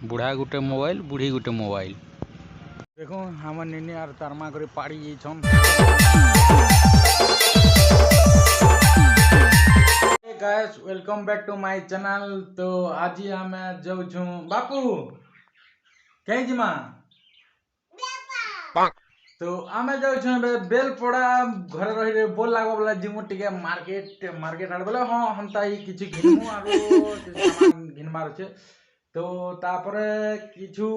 बुढ़ा गुटे मोबाइल बुढ़ी गुटे मोबाइल देखो हम निनी आर तारमा करे पाड़ी जाइछन। Hey guys welcome back to my channel. तो आज हम जाऊ छु बापू कहीं जिमा तो आमे जाऊ छु बेलपड़ा घर रही रे बोल लागो वाला जिमु टिके मार्केट आड़ बोले हां हमता ही किछि घिनमु आरो सामान घिनमार छे। तो तापरे किछु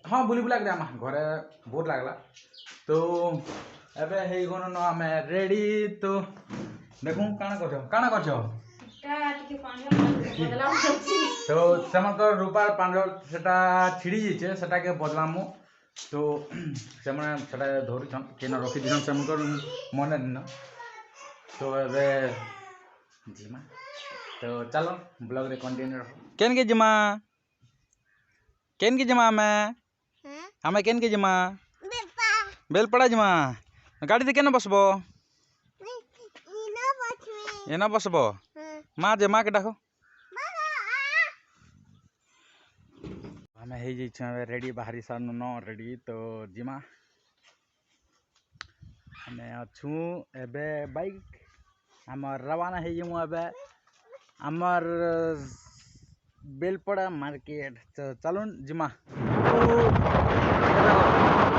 हाँ बुली बुला के घरे बोर लागला। तो एबे हेई गनो न आमे रेडी। तो देखू काना करछो तो सेमकर रूपार पांडर सेटा छिड़ी जेछे सेटा के बदलामु। तो सेमने सेटा धरि छन केन रखि दिन सेमकर मने दिन। तो एबे जिमा तो चलो ब्लॉग रे कंटिन्यू केन के जिमा हमें केन के जिमा बेलपड़ा जिमा गाड़ी दे केन बसबो एना बसबो माँ जे माँ के डाको हमें हे जे छ रेडी बाहरी सन न रेडी। तो जिमा हमें अछु एबे बाइक हमर रवाना हे जमु एबे हमर बेलपड़ा मार्केट। तो चलून जिमा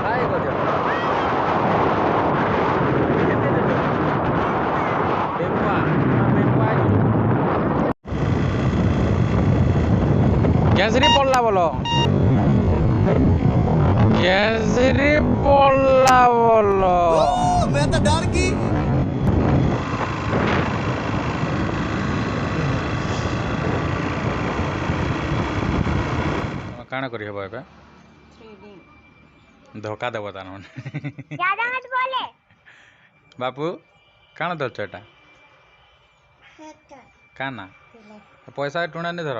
हाय गजो केसरी पड़ला बोलो केसरी पड़ला बोलो मैं तो डर की काना करी हबो एबे धोखा देबो तान ज्यादा मत बोले बापू काना धरछ एटा काना पैसा टुणा नहीं धर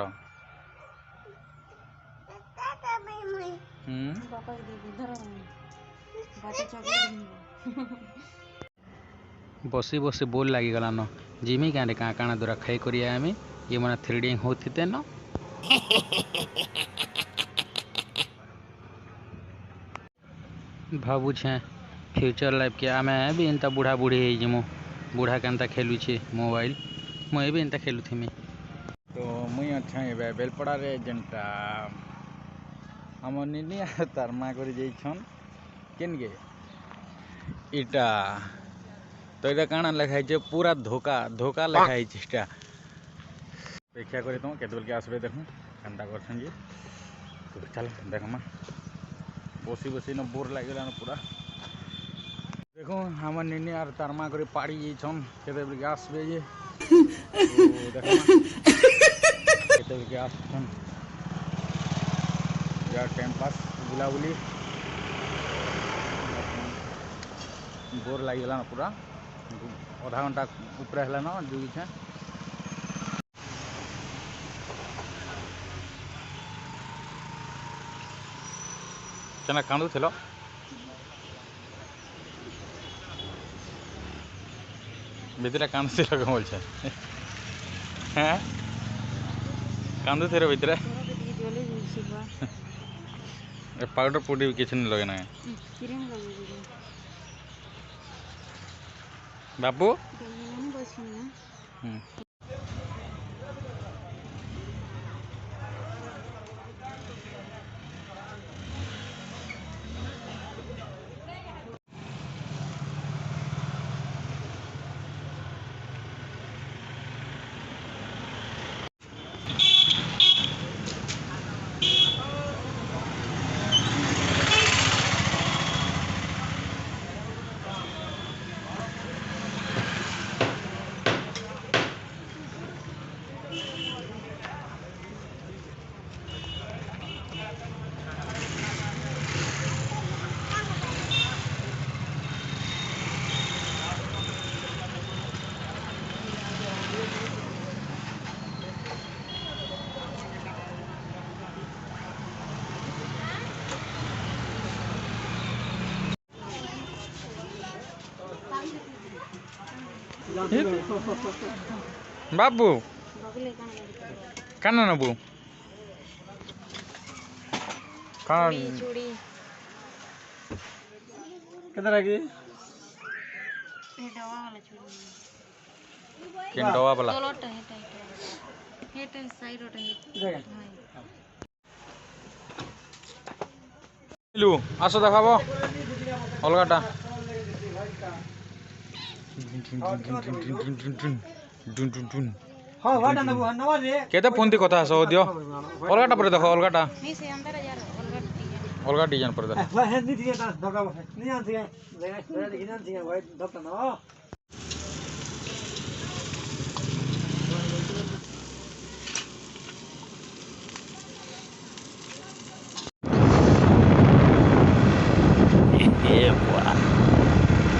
बसी बसी बोल लगी गला न जिमी क्या रे काना दूरा खाई करिया आमी ये मना थ्रेडिंग होते न भावु छे फ्यूचर लाइफ के आमे भी एंता बुढ़ा बुढ़ी हे जिमु बुढ़ा केनता खेलु छे मोबाइल मुई भी एंता खेलु थिमी। तो मुई अच्छा एबे बेलपड़ा रे जेंटा हमर निनी तार माँ कर जाइछन केन गे इटा। तो इटा काना लिखाई छे पूरा धोखा धोखा लिखाई छे इटा अपेक्षा करी तो केतबेल के आसबे देखू केनता करछन जे। तो चल देखमा बसी बसी न बोर लागला न पूरा देखो हमर निनी आर तार माँ कर पाड़ी जाइछन केतबेल के आसबे जे। तो देखमा केतबेल के आछन यार टाइम पास बुलाबुली बोर लगिगला न पूरा आधा घंटा ऊपर है न जुगी छे। केना कांदू थिलो भितरे कांदू थिलो के बोल छे हैं कांदू थिरो भितरे पाउडर पुडी किछ नहीं लगे ना बाबू बाबू काना नबू କାଣା ଚୁଡ଼ି किधर की ଡବା ବାଲା ଚୁଡ଼ି କେନ୍ ଡବା ବାଲା ତଲଟା ହେଟା ସାଇଡଟା ଲୁ ଆସ ଦେଖାବ ଅଲଗାଟା हां वाटा नवा रे କେତେ ଫୋନ୍ତି କଥା ଆସ ଦିଅ ଅଲଗାଟା ପରେ ଦେଖ ଅଲଗାଟା ନି ସେ अंदर यार ଅଲଗା ଡିଜାଇନ୍ ପରେ ଦେଖ नहीं दिए धोखा नहीं आती है देखा देखा नहीं भाई धोखा ना